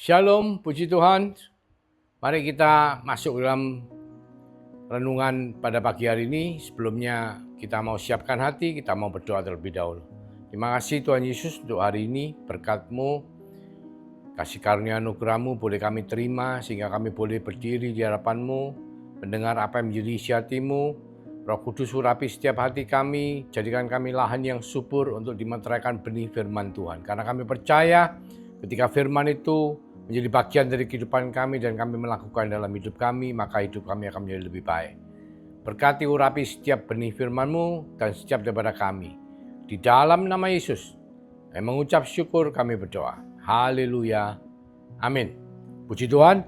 Shalom, puji Tuhan. Mari kita masuk dalam renungan pada pagi hari ini. Sebelumnya kita mau siapkan hati, kita mau berdoa terlebih dahulu. Terima kasih Tuhan Yesus untuk hari ini, berkat-Mu, kasih karunia anugerah-Mu boleh kami terima sehingga kami boleh berdiri di hadapan-Mu, mendengar apa yang menjadi isi hati-Mu. Roh Kudus urapi setiap hati kami, jadikan kami lahan yang subur untuk dimeteraikan benih firman Tuhan. Karena kami percaya ketika firman itu menjadi bagian dari kehidupan kami dan kami melakukan dalam hidup kami, maka hidup kami akan menjadi lebih baik. Berkati urapi setiap benih firman-Mu dan setiap daripada kami. Di dalam nama Yesus, kami mengucap syukur, kami berdoa. Haleluya. Amin. Puji Tuhan.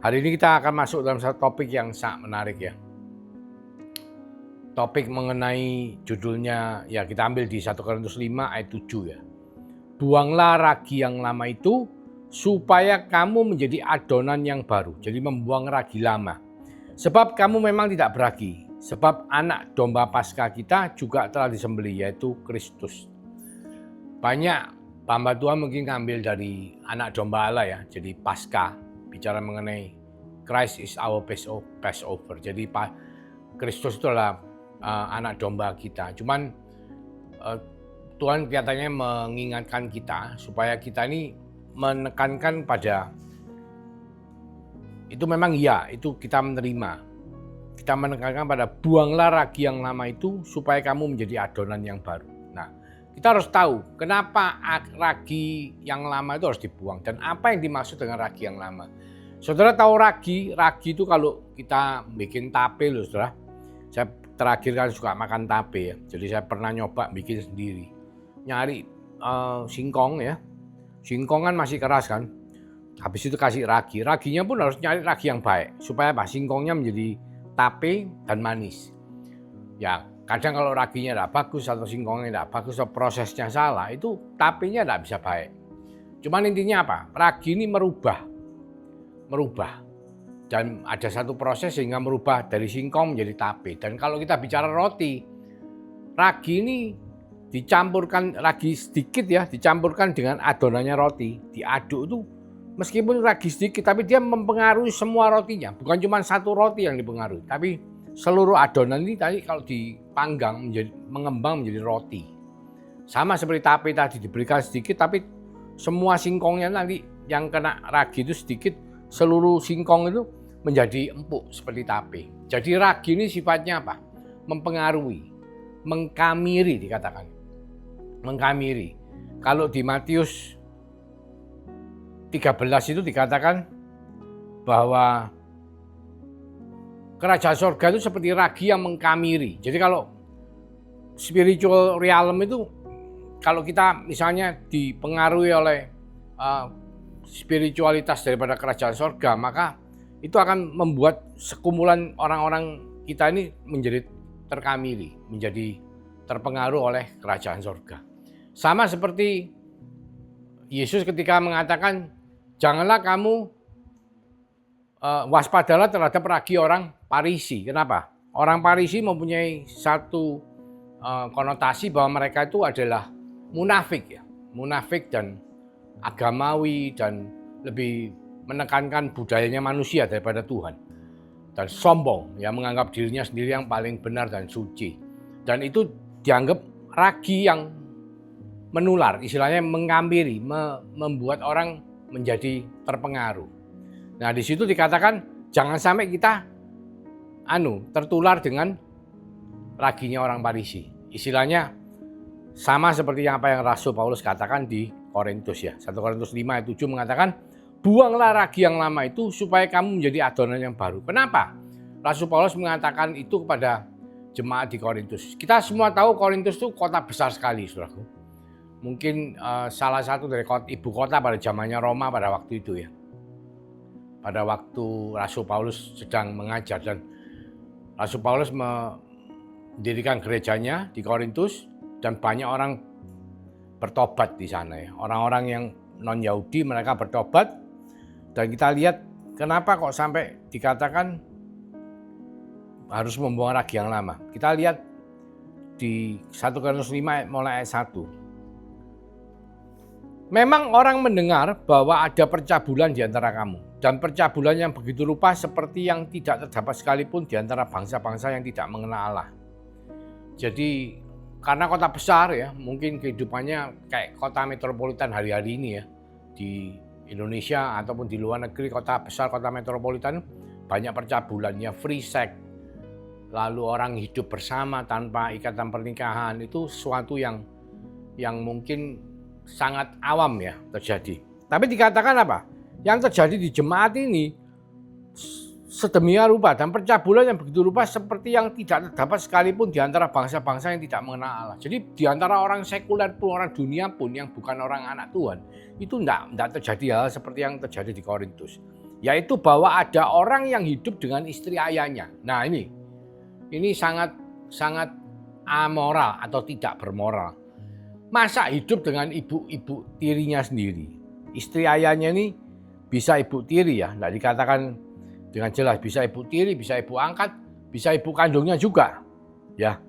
Hari ini kita akan masuk dalam satu topik yang sangat menarik ya. Topik mengenai judulnya, ya kita ambil di 1 Korintus 5 ayat 7 ya. Buanglah ragi yang lama itu supaya kamu menjadi adonan yang baru. Jadi membuang ragi lama. Sebab kamu memang tidak beragi. Sebab anak domba Paskah kita juga telah disembelih, yaitu Kristus. Banyak hamba Tuhan mungkin ngambil dari anak domba Allah ya. Jadi Paskah, bicara mengenai Christ is our Passover. Jadi Kristus itu adalah anak domba kita. Cuman Tuhan kelihatannya mengingatkan kita supaya kita ini menekankan pada itu memang ya, itu kita menerima. Kita menekankan pada buanglah ragi yang lama itu supaya kamu menjadi adonan yang baru. Nah, kita harus tahu kenapa ragi yang lama itu harus dibuang dan apa yang dimaksud dengan ragi yang lama. Saudara tahu ragi itu kalau kita bikin tape loh saudara. Saya terakhir kan suka makan tape ya, jadi saya pernah nyoba bikin sendiri. Nyari singkong ya, singkong kan masih keras kan, habis itu kasih ragi, raginya pun harus nyari ragi yang baik, supaya apa? Singkongnya menjadi tape dan manis. Ya kadang kalau raginya tidak bagus atau singkongnya tidak bagus atau prosesnya salah, itu tapenya tidak bisa baik. Cuman intinya apa? Ragi ini merubah. Dan ada satu proses sehingga merubah dari singkong menjadi tape. Dan kalau kita bicara roti, ragi ini dicampurkan, ragi sedikit ya, dicampurkan dengan adonannya roti. Diaduk itu meskipun ragi sedikit, tapi dia mempengaruhi semua rotinya. Bukan cuma satu roti yang dipengaruhi, tapi seluruh adonan ini tadi kalau dipanggang mengembang menjadi roti. Sama seperti tape tadi diberikan sedikit, tapi semua singkongnya nanti yang kena ragi itu sedikit, seluruh singkong itu menjadi empuk seperti tape. Jadi ragi ini sifatnya apa? Mempengaruhi, mengkamiri dikatakan. Mengkamiri. Kalau di Matius 13 itu dikatakan bahwa kerajaan surga itu seperti ragi yang mengkamiri. Jadi kalau spiritual realm itu, kalau kita misalnya dipengaruhi oleh spiritualitas daripada kerajaan surga, maka itu akan membuat sekumpulan orang-orang kita ini menjadi terkamili, menjadi terpengaruh oleh kerajaan surga. Sama seperti Yesus ketika mengatakan, janganlah kamu waspadalah terhadap ragi orang Farisi. Kenapa? Orang Farisi mempunyai satu konotasi bahwa mereka itu adalah munafik ya, munafik dan agamawi dan lebih menekankan budayanya manusia daripada Tuhan, dan sombong ya, menganggap dirinya sendiri yang paling benar dan suci, dan itu dianggap ragi yang menular, istilahnya mengambil, membuat orang menjadi terpengaruh. Nah di situ dikatakan jangan sampai kita tertular dengan raginya orang Farisi. Istilahnya sama seperti apa yang Rasul Paulus katakan di Korintus ya, 1 Korintus 5 ayat 7 mengatakan, buanglah ragi yang lama itu supaya kamu menjadi adonan yang baru. Kenapa? Rasul Paulus mengatakan itu kepada jemaat di Korintus. Kita semua tahu Korintus itu kota besar sekali, saudaraku. Mungkin salah satu dari ibu kota pada zamannya Roma pada waktu itu ya. Pada waktu Rasul Paulus sedang mengajar, dan Rasul Paulus mendirikan gerejanya di Korintus dan banyak orang bertobat di sana ya. Orang-orang yang non-Yahudi mereka bertobat. Dan kita lihat kenapa kok sampai dikatakan harus membuang ragi yang lama. Kita lihat di 1 Korintus 5 mulai ayat 1. Memang orang mendengar bahwa ada percabulan di antara kamu. Dan percabulan yang begitu rupa seperti yang tidak terdapat sekalipun di antara bangsa-bangsa yang tidak mengenal Allah. Jadi karena kota besar ya, mungkin kehidupannya kayak kota metropolitan hari-hari ini ya. Di Indonesia ataupun di luar negeri, kota besar, kota metropolitan, banyak percabulannya, free sex. Lalu orang hidup bersama tanpa ikatan pernikahan, itu sesuatu yang mungkin sangat awam ya terjadi. Tapi dikatakan apa? Yang terjadi di jemaat ini sedemikian rupa dan percabulan yang begitu rupa seperti yang tidak terdapat sekalipun di antara bangsa-bangsa yang tidak mengenal Allah. Jadi di antara orang sekuler pun, orang dunia pun yang bukan orang anak Tuhan, itu tidak terjadi hal seperti yang terjadi di Korintus. Yaitu bahwa ada orang yang hidup dengan istri ayahnya. Nah ini sangat amoral atau tidak bermoral. Masa hidup dengan ibu tirinya sendiri? Istri ayahnya ini bisa ibu tiri ya, tidak dikatakan dengan jelas bisa ibu tiri, bisa ibu angkat, bisa ibu kandungnya juga. Ya,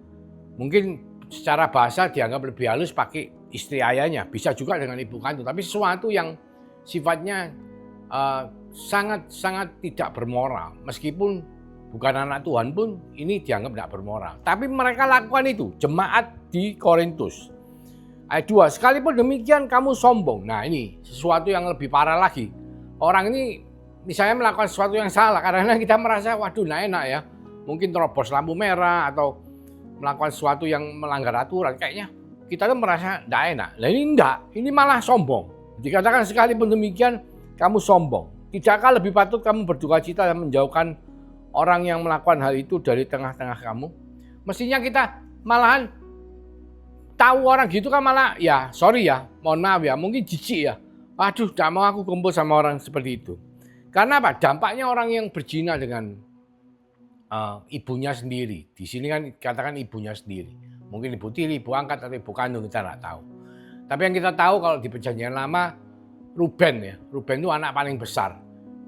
mungkin secara bahasa dianggap lebih halus pakai istri ayahnya, bisa juga dengan ibu kandung. Tapi sesuatu yang sifatnya sangat tidak bermoral, meskipun bukan anak Tuhan pun ini dianggap tidak bermoral. Tapi mereka lakukan itu, jemaat di Korintus. Ayat 2, sekalipun demikian kamu sombong. Nah ini sesuatu yang lebih parah lagi. Orang ini misalnya melakukan sesuatu yang salah, karena kita merasa waduh nah enak ya. Mungkin terobos lampu merah atau melakukan sesuatu yang melanggar aturan. Kayaknya kita tuh merasa tidak enak. Nah ini enggak, ini malah sombong. Dikatakan sekalipun demikian kamu sombong. Tidakkah lebih patut kamu berduka cita dan menjauhkan orang yang melakukan hal itu dari tengah-tengah kamu? Mestinya kita malahan tahu orang gitu kan malah ya sorry ya, mohon maaf ya, mungkin jijik ya. Aduh, gak mau aku kumpul sama orang seperti itu. Karena apa? Dampaknya orang yang berzina dengan ibunya sendiri. Di sini kan katakan ibunya sendiri. Mungkin ibu tiri, ibu angkat atau ibu kandung, kita nggak tahu. Tapi yang kita tahu kalau di Perjanjian Lama, Ruben ya. Ruben itu anak paling besar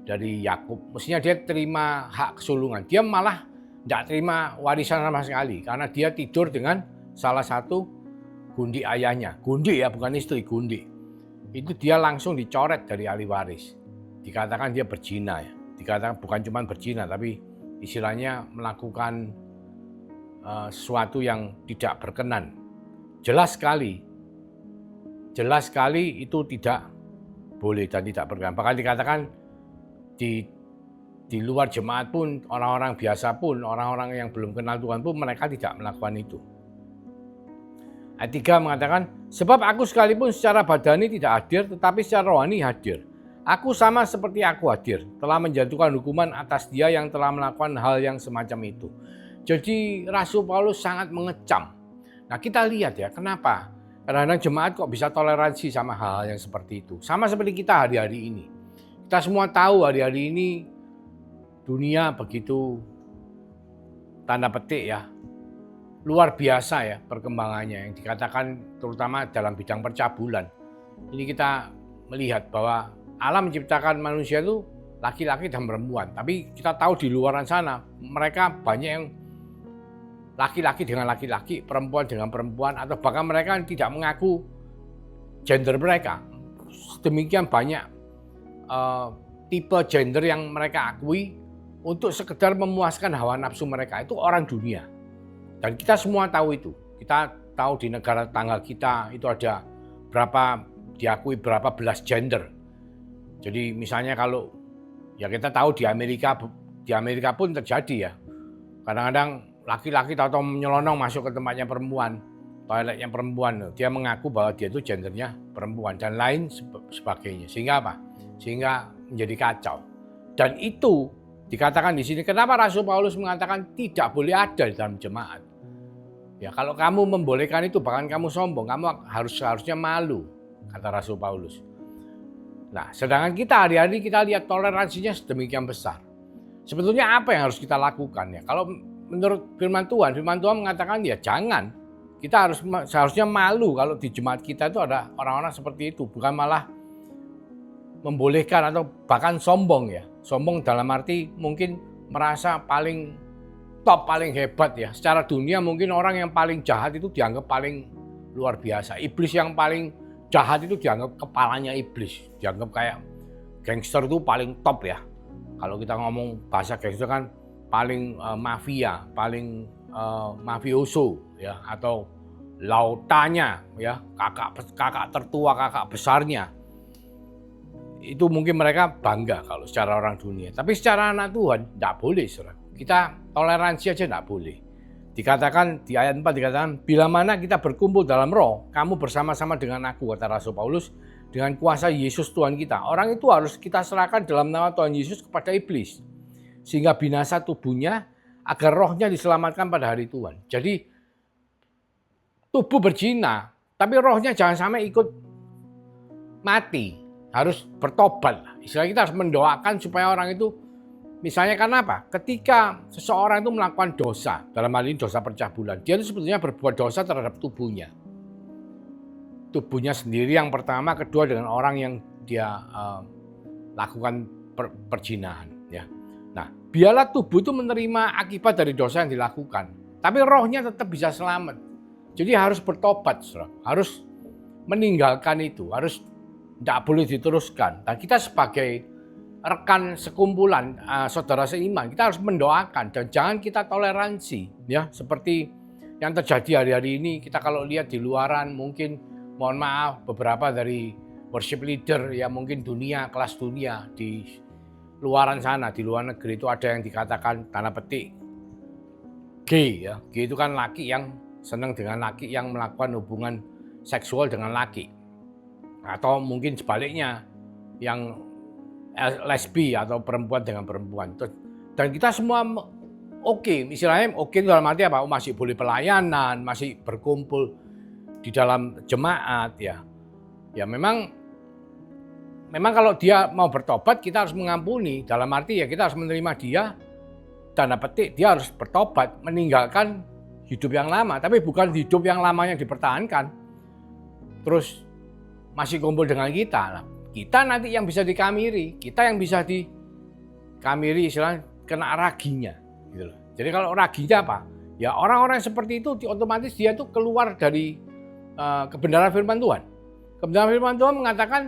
dari Yakub. Mestinya dia terima hak kesulungan. Dia malah tidak terima warisan sama sekali karena dia tidur dengan salah satu gundi ayahnya. Gundi ya, bukan istri, gundi. Itu dia langsung dicoret dari ahli waris. Dikatakan dia berzina ya. Dikatakan bukan cuma berzina, tapi istilahnya melakukan sesuatu yang tidak berkenan. Jelas sekali itu tidak boleh dan tidak berkenan. Bahkan dikatakan di luar jemaat pun, orang-orang biasa pun, orang-orang yang belum kenal Tuhan pun, mereka tidak melakukan itu. Ayat 3 mengatakan, sebab aku sekalipun secara badani tidak hadir, tetapi secara rohani hadir. Aku sama seperti aku hadir, telah menjatuhkan hukuman atas dia yang telah melakukan hal yang semacam itu. Jadi Rasul Paulus sangat mengecam. Nah kita lihat ya, kenapa? Kadang-kadang jemaat kok bisa toleransi sama hal-hal yang seperti itu. Sama seperti kita hari-hari ini. Kita semua tahu hari-hari ini dunia begitu tanda petik ya. Luar biasa ya perkembangannya yang dikatakan terutama dalam bidang percabulan. Ini kita melihat bahwa Allah menciptakan manusia itu laki-laki dan perempuan. Tapi kita tahu di luaran sana mereka banyak yang laki-laki dengan laki-laki, perempuan dengan perempuan, atau bahkan mereka tidak mengaku gender mereka. Demikian banyak tipe gender yang mereka akui untuk sekedar memuaskan hawa nafsu mereka. Itu orang dunia. Dan kita semua tahu itu. Kita tahu di negara tetangga kita itu ada diakui berapa belas gender. Jadi misalnya kalau ya kita tahu di Amerika pun terjadi ya. Kadang-kadang laki-laki tahu menyelonong masuk ke tempatnya perempuan, toiletnya perempuan. Dia mengaku bahwa dia itu gendernya perempuan dan lain sebagainya. Sehingga apa? Sehingga menjadi kacau. Dan itu dikatakan di sini, kenapa Rasul Paulus mengatakan tidak boleh ada di dalam jemaat? Ya kalau kamu membolehkan itu, bahkan kamu sombong, kamu harusnya malu, kata Rasul Paulus. Nah, sedangkan kita hari-hari kita lihat toleransinya sedemikian besar. Sebetulnya apa yang harus kita lakukan ya? Kalau menurut firman Tuhan mengatakan ya jangan. Kita seharusnya malu kalau di jemaat kita itu ada orang-orang seperti itu, bukan malah membolehkan atau bahkan sombong ya. Sombong dalam arti mungkin merasa paling top, paling hebat ya. Secara dunia mungkin orang yang paling jahat itu dianggap paling luar biasa. Iblis yang paling jahat itu dianggap kepalanya iblis, dianggap kayak gangster itu paling top ya. Kalau kita ngomong bahasa gangster kan paling mafia, paling mafioso ya, atau lautannya ya, kakak tertua, kakak besarnya. Itu mungkin mereka bangga kalau secara orang dunia. Tapi secara anak Tuhan tidak boleh, saudara. Kita toleransi aja tidak boleh. Dikatakan di ayat 4 dikatakan, bila mana kita berkumpul dalam roh, kamu bersama-sama dengan aku, kata Rasul Paulus, dengan kuasa Yesus Tuhan kita. Orang itu harus kita serahkan dalam nama Tuhan Yesus kepada iblis. Sehingga binasa tubuhnya agar rohnya diselamatkan pada hari Tuhan. Jadi tubuh berzina, tapi rohnya jangan sampai ikut mati. Harus bertobat. Istilahnya kita harus mendoakan supaya orang itu, misalnya karena apa? Ketika seseorang itu melakukan dosa, dalam hal ini dosa percabulan, dia itu sebetulnya berbuat dosa terhadap tubuhnya. Tubuhnya sendiri yang pertama, kedua dengan orang yang dia lakukan perzinahan. Ya. Nah, biarlah tubuh itu menerima akibat dari dosa yang dilakukan, tapi rohnya tetap bisa selamat. Jadi harus bertobat, harus meninggalkan itu, harus tidak boleh diteruskan. Dan kita sebagai rekan sekumpulan saudara seiman, kita harus mendoakan dan jangan kita toleransi, ya seperti yang terjadi hari-hari ini. Kita kalau lihat di luaran, mungkin mohon maaf beberapa dari worship leader ya, mungkin dunia, kelas dunia di luaran sana, di luar negeri itu ada yang dikatakan tanda petik gay ya. Gay itu kan laki yang senang dengan laki yang melakukan hubungan seksual dengan laki. Atau mungkin sebaliknya yang lesbi atau perempuan dengan perempuan. Dan kita semua oke, istilahnya oke dalam arti apa? Masih boleh pelayanan, masih berkumpul di dalam jemaat ya. Ya memang kalau dia mau bertobat kita harus mengampuni, dalam arti ya kita harus menerima dia, tanda petik dia harus bertobat, meninggalkan hidup yang lama, tapi bukan hidup yang lamanya dipertahankan. Terus masih kumpul dengan kita. Kita nanti yang bisa dikamiri, kita yang bisa dikamiri istilahnya kena raginya. Gitu loh. Jadi kalau raginya apa? Ya orang-orang seperti itu otomatis dia tuh keluar dari kebenaran firman Tuhan. Kebenaran firman Tuhan mengatakan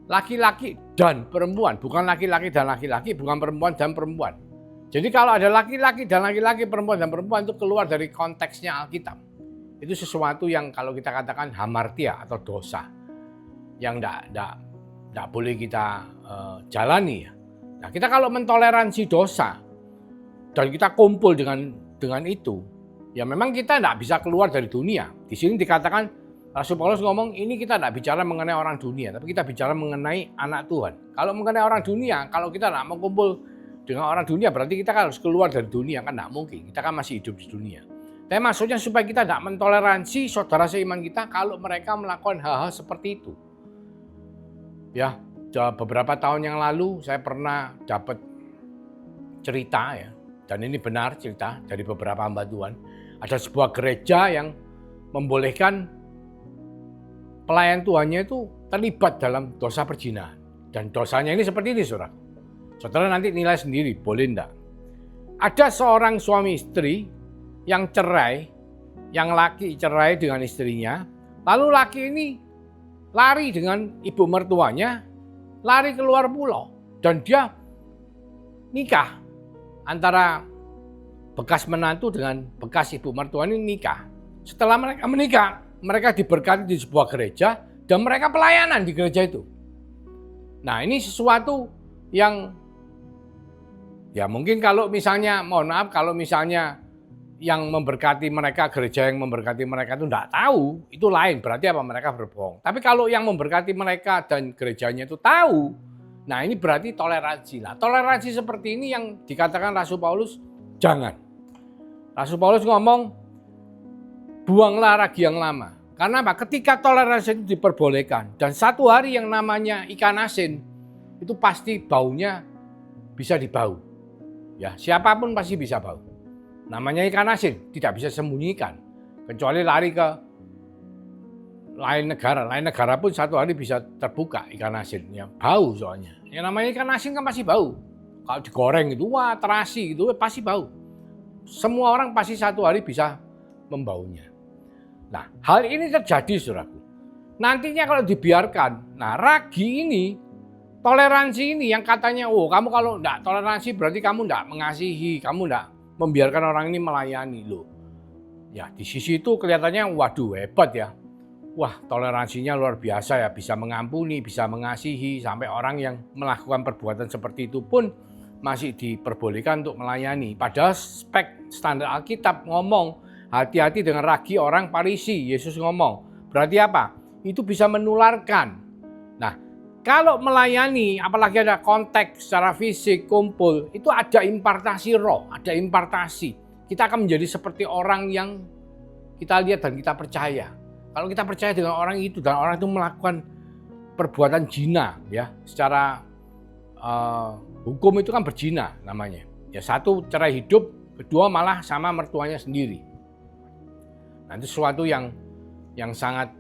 laki-laki dan perempuan, bukan laki-laki dan laki-laki, bukan perempuan dan perempuan. Jadi kalau ada laki-laki dan laki-laki, perempuan dan perempuan itu keluar dari konteksnya Alkitab. Itu sesuatu yang kalau kita katakan hamartia atau dosa yang tidak boleh kita jalani ya. Nah, kita kalau mentoleransi dosa dan kita kumpul dengan itu, ya memang kita tidak bisa keluar dari dunia. Di sini dikatakan Rasul Paulus ngomong ini kita tidak bicara mengenai orang dunia, tapi kita bicara mengenai anak Tuhan. Kalau mengenai orang dunia, kalau kita tidak mau kumpul dengan orang dunia, berarti kita harus keluar dari dunia, kan tidak mungkin. Kita kan masih hidup di dunia. Tapi maksudnya supaya kita tidak mentoleransi saudara seiman kita kalau mereka melakukan hal-hal seperti itu. Ya, beberapa tahun yang lalu saya pernah dapat cerita ya, dan ini benar cerita dari beberapa hamba Tuhan. Ada sebuah gereja yang membolehkan pelayan Tuhannya itu terlibat dalam dosa perzinahan. Dan dosanya ini seperti ini, saudara. Saudara nanti nilai sendiri, boleh enggak. Ada seorang suami istri yang cerai, yang laki cerai dengan istrinya, lalu laki ini lari dengan ibu mertuanya, lari keluar pulau. Dan dia nikah. Antara bekas menantu dengan bekas ibu mertua ini nikah. Setelah mereka menikah, mereka diberkati di sebuah gereja dan mereka pelayanan di gereja itu. Nah ini sesuatu yang ya mungkin kalau misalnya, mohon maaf, kalau misalnya yang memberkati mereka, gereja yang memberkati mereka itu tidak tahu, itu lain, berarti apa? Mereka berbohong. Tapi kalau yang memberkati mereka dan gerejanya itu tahu, nah ini berarti toleransi. Nah toleransi seperti ini yang dikatakan Rasul Paulus, jangan. Rasul Paulus ngomong, buanglah ragi yang lama. Karena apa? Ketika toleransi itu diperbolehkan, dan satu hari yang namanya ikan asin, itu pasti baunya bisa dibau. Ya, siapapun pasti bisa bau. Namanya ikan asin, tidak bisa sembunyikan. Kecuali lari ke lain negara. Lain negara pun satu hari bisa terbuka ikan asin. Ya, bau soalnya. Yang namanya ikan asin kan pasti bau. Kalau digoreng itu, wah terasi itu pasti bau. Semua orang pasti satu hari bisa membaunya. Nah, hal ini terjadi, saudaraku. Nantinya kalau dibiarkan, nah ragi ini, toleransi ini yang katanya, oh kamu kalau enggak toleransi berarti kamu enggak mengasihi, kamu enggak membiarkan orang ini melayani loh. Ya di sisi itu kelihatannya waduh hebat ya. Wah toleransinya luar biasa ya, bisa mengampuni, bisa mengasihi, sampai orang yang melakukan perbuatan seperti itu pun masih diperbolehkan untuk melayani. Padahal standar Alkitab ngomong, hati-hati dengan ragi orang Farisi, Yesus ngomong. Berarti apa? Itu bisa menularkan. Nah, kalau melayani, apalagi ada konteks secara fisik, kumpul, itu ada impartasi roh, ada impartasi. Kita akan menjadi seperti orang yang kita lihat dan kita percaya. Kalau kita percaya dengan orang itu, dan orang itu melakukan perbuatan zina, ya, secara hukum itu kan berzina namanya. Ya satu cerai hidup, kedua malah sama mertuanya sendiri. Nah, itu sesuatu yang sangat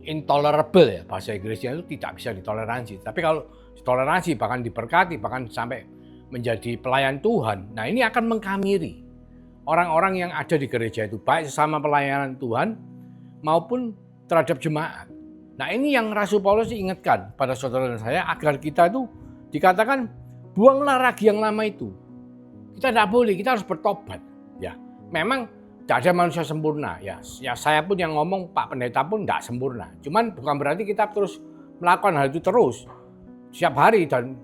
intolerable ya, bahasa Inggrisnya itu tidak bisa ditoleransi. Tapi kalau ditoleransi bahkan diberkati, bahkan sampai menjadi pelayan Tuhan, nah ini akan mengkamiri orang-orang yang ada di gereja itu, baik sesama pelayanan Tuhan maupun terhadap jemaat. Nah ini yang Rasul Paulus ingatkan pada saudara dan saya, agar kita itu dikatakan buanglah ragi yang lama itu. Kita tidak boleh, kita harus bertobat. Ya, memang tidak ada manusia sempurna. Ya saya pun yang ngomong, Pak Pendeta pun tidak sempurna. Cuman bukan berarti kita terus melakukan hal itu terus setiap hari dan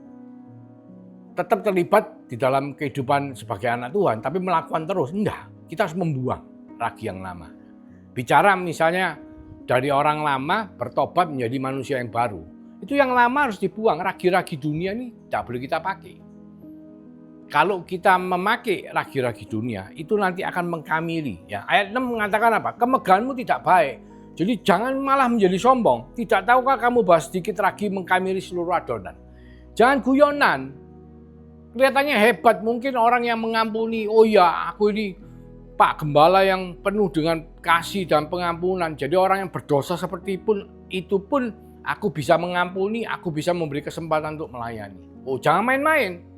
tetap terlibat di dalam kehidupan sebagai anak Tuhan, tapi melakukan terus. Enggak, kita harus membuang ragi yang lama. Bicara misalnya dari orang lama bertobat menjadi manusia yang baru. Itu yang lama harus dibuang, ragi-ragi dunia ini tidak boleh kita pakai. Kalau kita memakai ragi-ragi dunia, itu nanti akan mengkamiri. Ya, ayat 6 mengatakan apa? Kemegahanmu tidak baik. Jadi jangan malah menjadi sombong. Tidak tahukah kamu bahwa sedikit ragi mengkamiri seluruh adonan? Jangan guyonan. Kelihatannya hebat, mungkin orang yang mengampuni, oh ya aku ini Pak Gembala yang penuh dengan kasih dan pengampunan. Jadi orang yang berdosa seperti itu pun aku bisa mengampuni, aku bisa memberi kesempatan untuk melayani. Oh jangan main-main.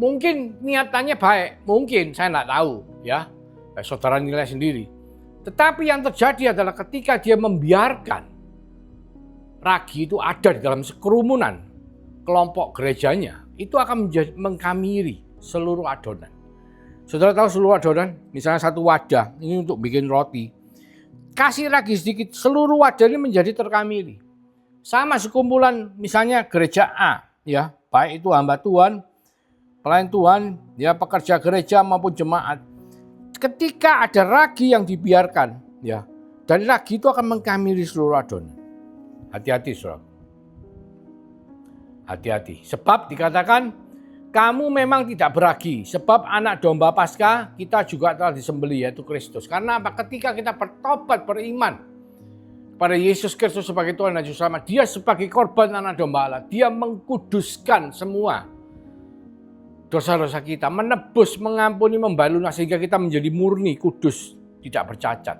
Mungkin niatannya baik, mungkin saya tidak tahu ya. Saudara nilai sendiri. Tetapi yang terjadi adalah ketika dia membiarkan ragi itu ada di dalam sekerumunan kelompok gerejanya, itu akan mengkamiri seluruh adonan. Saudara tahu seluruh adonan, misalnya satu wadah, ini untuk bikin roti. Kasih ragi sedikit, seluruh wadah ini menjadi terkamiri. Sama sekumpulan misalnya gereja A, ya, baik itu hamba Tuhan, pelayan Tuhan, ya pekerja gereja maupun jemaat. Ketika ada ragi yang dibiarkan, ya, dari ragi itu akan mengkamiri seluruh adonan. Hati-hati, saudara. Hati-hati, sebab dikatakan kamu memang tidak beragi, sebab anak domba Paskah kita juga telah disembelih, yaitu Kristus. Karena apa? Ketika kita bertobat, beriman pada Yesus Kristus sebagai Tuhan dan Juru Selamat, Dia sebagai korban anak domba Allah, Dia mengkuduskan semua dosa-dosa kita, menebus, mengampuni, membalurkan sehingga kita menjadi murni, kudus, tidak bercacat.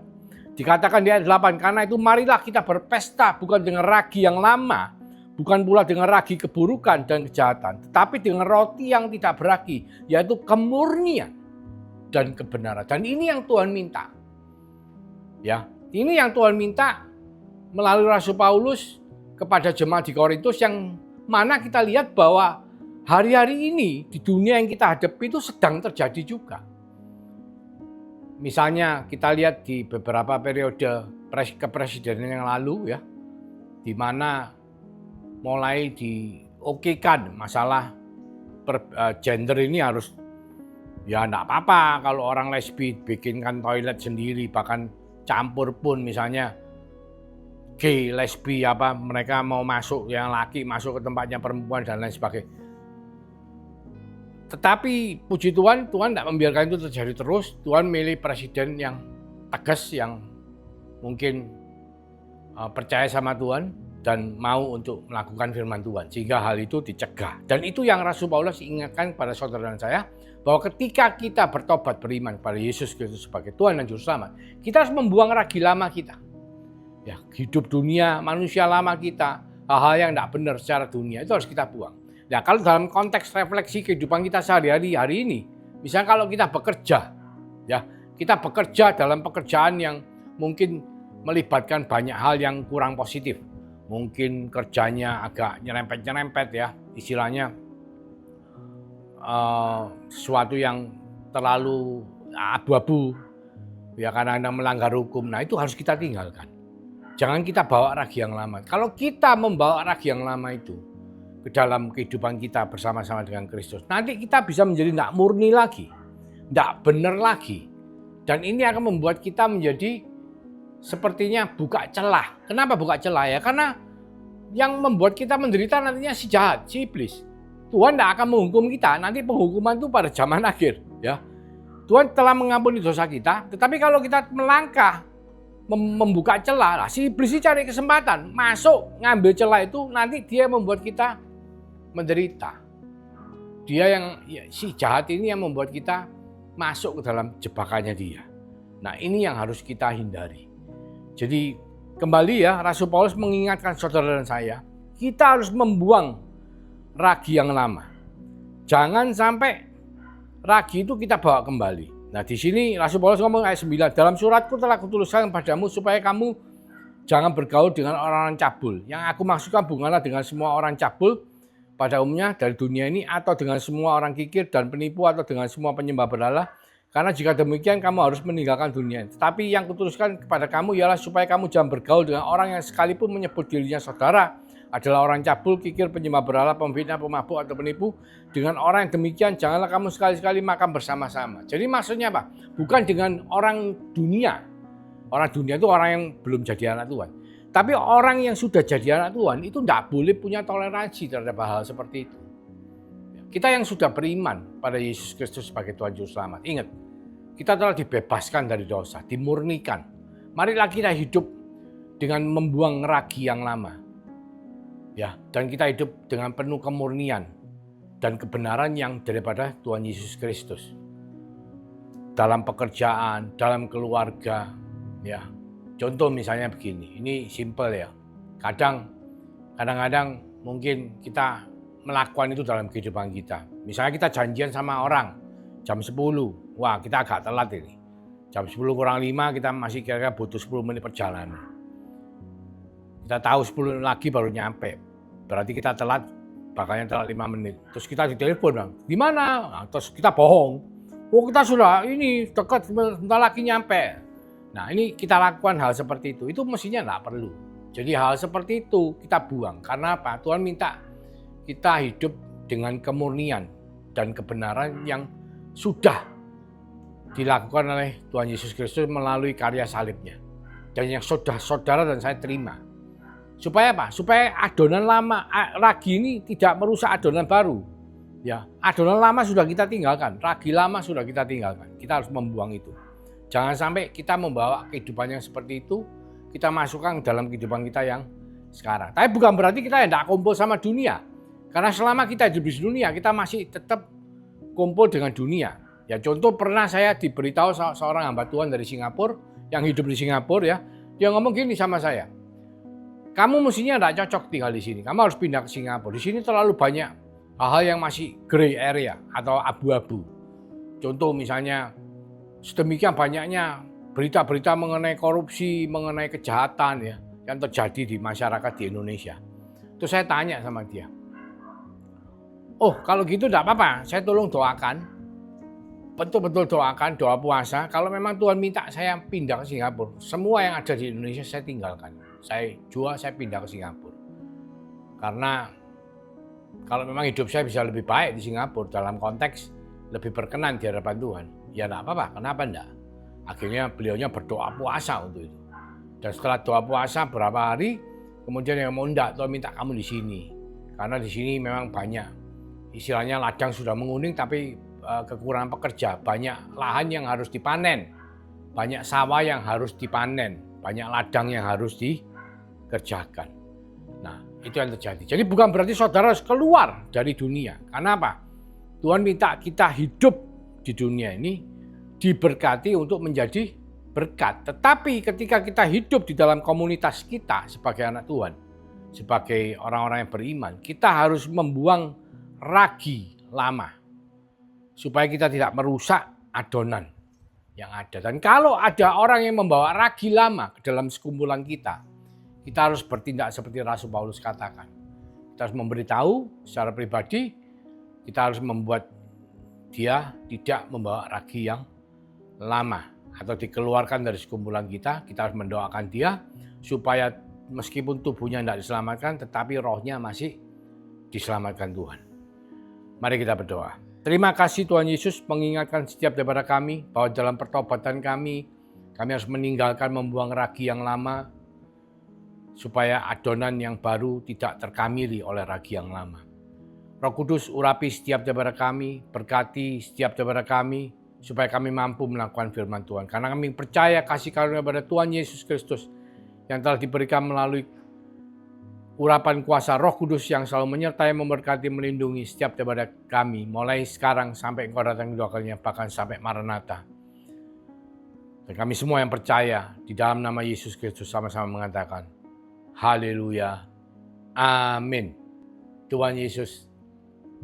Dikatakan di ayat 8, karena itu marilah kita berpesta bukan dengan ragi yang lama, bukan pula dengan ragi keburukan dan kejahatan, tetapi dengan roti yang tidak beragi, yaitu kemurnian dan kebenaran. Dan ini yang Tuhan minta. Ya, ini yang Tuhan minta melalui Rasul Paulus kepada jemaat di Korintus, yang mana kita lihat bahwa hari-hari ini di dunia yang kita hadapi itu sedang terjadi juga. Misalnya kita lihat di beberapa periode kepresidenan yang lalu ya, di mana mulai diokekan masalah gender ini harus, ya enggak apa-apa kalau orang lesbi bikinkan toilet sendiri, bahkan campur pun misalnya gay, lesbi apa, mereka mau masuk, yang laki masuk ke tempatnya perempuan dan lain sebagainya. Tetapi puji Tuhan, Tuhan tidak membiarkan itu terjadi terus. Tuhan milih presiden yang tegas, yang mungkin percaya sama Tuhan dan mau untuk melakukan firman Tuhan, sehingga hal itu dicegah. Dan itu yang Rasul Paulus ingatkan pada saudara dan saya, bahwa ketika kita bertobat, beriman pada Yesus Kristus sebagai Tuhan dan Juru Selamat, kita harus membuang ragi lama kita. Ya, hidup dunia, manusia lama kita, hal-hal yang tidak benar secara dunia, itu harus kita buang. Nah, kalau dalam konteks refleksi kehidupan kita sehari-hari hari ini, misalnya kalau kita bekerja, ya, kita bekerja dalam pekerjaan yang mungkin melibatkan banyak hal yang kurang positif. Mungkin kerjanya agak nyerempet-nyerempet ya, istilahnya sesuatu yang terlalu abu-abu, ya kadang-kadang melanggar hukum. Nah itu harus kita tinggalkan. Jangan kita bawa ragi yang lama. Kalau kita membawa ragi yang lama itu ke dalam kehidupan kita bersama-sama dengan Kristus, nanti kita bisa menjadi tidak murni lagi, tidak benar lagi. Dan ini akan membuat kita menjadi sepertinya buka celah. Kenapa buka celah ya? Karena yang membuat kita menderita nantinya si jahat, si iblis. Tuhan tidak akan menghukum kita, nanti penghukuman itu pada zaman akhir. Ya, Tuhan telah mengampuni dosa kita, tetapi kalau kita melangkah, membuka celah, lah, si iblis cari kesempatan, masuk, ngambil celah itu, nanti dia membuat kita menderita. Dia yang, ya, si jahat ini yang membuat kita masuk ke dalam jebakannya dia. Nah ini yang harus kita hindari. Jadi kembali ya, Rasul Paulus mengingatkan saudara dan saya, kita harus membuang ragi yang lama. Jangan sampai ragi itu kita bawa kembali. Nah di sini Rasul Paulus ngomong ayat 9, dalam suratku telah kutuliskan padamu supaya kamu jangan bergaul dengan orang-orang cabul. Yang aku maksudkan bukanlah dengan semua orang cabul pada umumnya dari dunia ini, atau dengan semua orang kikir dan penipu, atau dengan semua penyembah berhala. Karena jika demikian kamu harus meninggalkan dunia. Tetapi yang kutuliskan kepada kamu ialah supaya kamu jangan bergaul dengan orang yang sekalipun menyebut dirinya saudara adalah orang cabul, kikir, penyembah berhala, pemfitnah, pemabuk, atau penipu. Dengan orang yang demikian janganlah kamu sekali-sekali makan bersama-sama. Jadi maksudnya apa? Bukan dengan orang dunia. Orang dunia itu orang yang belum jadi anak Tuhan. Tapi orang yang sudah jadi anak Tuhan itu tidak boleh punya toleransi terhadap hal seperti itu. Kita yang sudah beriman pada Yesus Kristus sebagai Tuhan Juru Selamat, ingat, kita telah dibebaskan dari dosa, dimurnikan. Marilah kita hidup dengan membuang ragi yang lama. Ya, dan kita hidup dengan penuh kemurnian dan kebenaran yang daripada Tuhan Yesus Kristus. Dalam pekerjaan, dalam keluarga, ya. Contoh misalnya begini, ini simple ya. Kadang-kadang mungkin kita melakukan itu dalam kehidupan kita. Misalnya kita janjian sama orang jam 10, wah kita agak telat ini. Jam 10 kurang 5 kita masih kira-kira butuh 10 menit perjalanan. Kita tahu 10 lagi baru nyampe. Berarti kita telat, bakalnya telat 5 menit. Terus kita ditelepon, bang, di mana? Nah, terus kita bohong. Oh kita sudah ini dekat, sebentar lagi nyampe. Nah ini kita lakukan hal seperti itu mestinya nggak perlu. Jadi hal seperti itu kita buang. Karena apa? Tuhan minta kita hidup dengan kemurnian dan kebenaran yang sudah dilakukan oleh Tuhan Yesus Kristus melalui karya salibnya. Dan yang sudah saudara dan saya terima. Supaya apa? Supaya adonan lama, ragi ini tidak merusak adonan baru. Ya, adonan lama sudah kita tinggalkan, ragi lama sudah kita tinggalkan. Kita harus membuang itu. Jangan sampai kita membawa kehidupan yang seperti itu, kita masukkan dalam kehidupan kita yang sekarang. Tapi bukan berarti kita tidak kumpul sama dunia. Karena selama kita hidup di dunia, kita masih tetap kumpul dengan dunia. Ya contoh pernah saya diberitahu seorang hamba Tuhan dari Singapura, yang hidup di Singapura ya, dia ngomong gini sama saya, kamu mestinya tidak cocok tinggal di sini, kamu harus pindah ke Singapura. Di sini terlalu banyak hal-hal yang masih gray area atau abu-abu. Contoh misalnya, sedemikian banyaknya berita-berita mengenai korupsi, mengenai kejahatan ya yang terjadi di masyarakat di Indonesia. Terus saya tanya sama dia, oh kalau gitu tidak apa-apa, saya tolong doakan, betul-betul doakan, doa puasa. Kalau memang Tuhan minta saya pindah ke Singapura, semua yang ada di Indonesia saya tinggalkan. Saya jual, saya pindah ke Singapura. Karena kalau memang hidup saya bisa lebih baik di Singapura dalam konteks lebih berkenan di hadapan Tuhan, ya enggak apa-apa, kenapa enggak? Akhirnya beliaunya berdoa puasa untuk itu. Dan setelah doa puasa beberapa hari, kemudian yang mau enggak, Tuhan minta kamu di sini. Karena di sini memang banyak, istilahnya ladang sudah menguning tapi kekurangan pekerja. Banyak lahan yang harus dipanen, banyak sawah yang harus dipanen, banyak ladang yang harus dikerjakan. Nah itu yang terjadi. Jadi bukan berarti saudara harus keluar dari dunia. Karena apa? Tuhan minta kita hidup di dunia ini diberkati untuk menjadi berkat. Tetapi ketika kita hidup di dalam komunitas kita sebagai anak Tuhan, sebagai orang-orang yang beriman, kita harus membuang ragi lama supaya kita tidak merusak adonan yang ada. Dan kalau ada orang yang membawa ragi lama ke dalam sekumpulan kita harus bertindak seperti Rasul Paulus katakan. Kita harus memberitahu secara pribadi, kita harus membuat dia tidak membawa ragi yang lama atau dikeluarkan dari sekumpulan kita harus mendoakan dia supaya meskipun tubuhnya tidak diselamatkan, tetapi rohnya masih diselamatkan Tuhan. Mari kita berdoa. Terima kasih Tuhan Yesus mengingatkan setiap daripada kami bahwa dalam pertobatan kami harus meninggalkan membuang ragi yang lama supaya adonan yang baru tidak terkamili oleh ragi yang lama. Roh Kudus urapi setiap daripada kami, berkati setiap daripada kami, supaya kami mampu melakukan firman Tuhan. Karena kami percaya kasih karunia pada Tuhan Yesus Kristus yang telah diberikan melalui urapan kuasa Roh Kudus yang selalu menyertai, memberkati, melindungi setiap daripada kami, mulai sekarang sampai Engkau datang kedua kalinya, bahkan sampai Maranatha. Dan kami semua yang percaya di dalam nama Yesus Kristus sama-sama mengatakan, Haleluya, Amin. Tuhan Yesus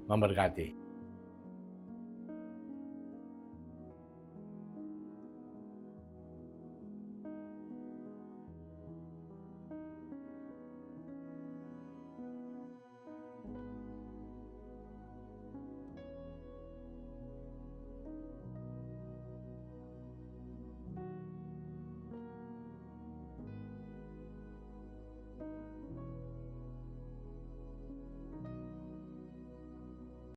memberkati.